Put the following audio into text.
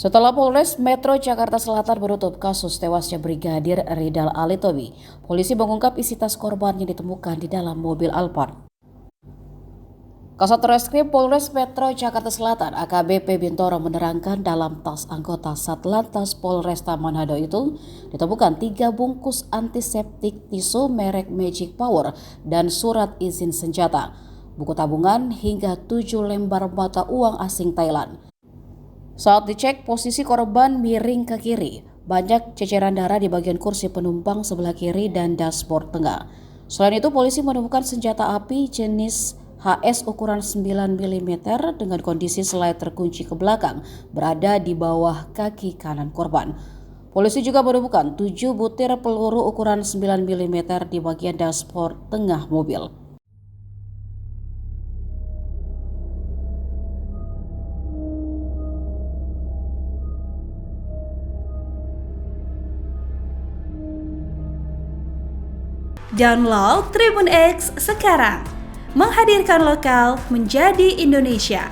Setelah Polres Metro Jakarta Selatan menutup kasus tewasnya Brigadir Ridal Alitobi, polisi mengungkap isi tas korban yang ditemukan di dalam mobil Alphard. Kasat Reskrim Polres Metro Jakarta Selatan AKBP Bintoro menerangkan dalam tas anggota Satlantas Polresta Manado itu ditemukan 3 bungkus antiseptik tisu merek Magic Power dan surat izin senjata, buku tabungan hingga 7 lembar mata uang asing Thailand. Saat dicek, posisi korban miring ke kiri. Banyak ceceran darah di bagian kursi penumpang sebelah kiri dan dashboard tengah. Selain itu, polisi menemukan senjata api jenis HS ukuran 9 mm dengan kondisi selai terkunci ke belakang berada di bawah kaki kanan korban. Polisi juga menemukan 7 butir peluru ukuran 9 mm di bagian dashboard tengah mobil. Download Tribun X sekarang, menghadirkan lokal menjadi Indonesia.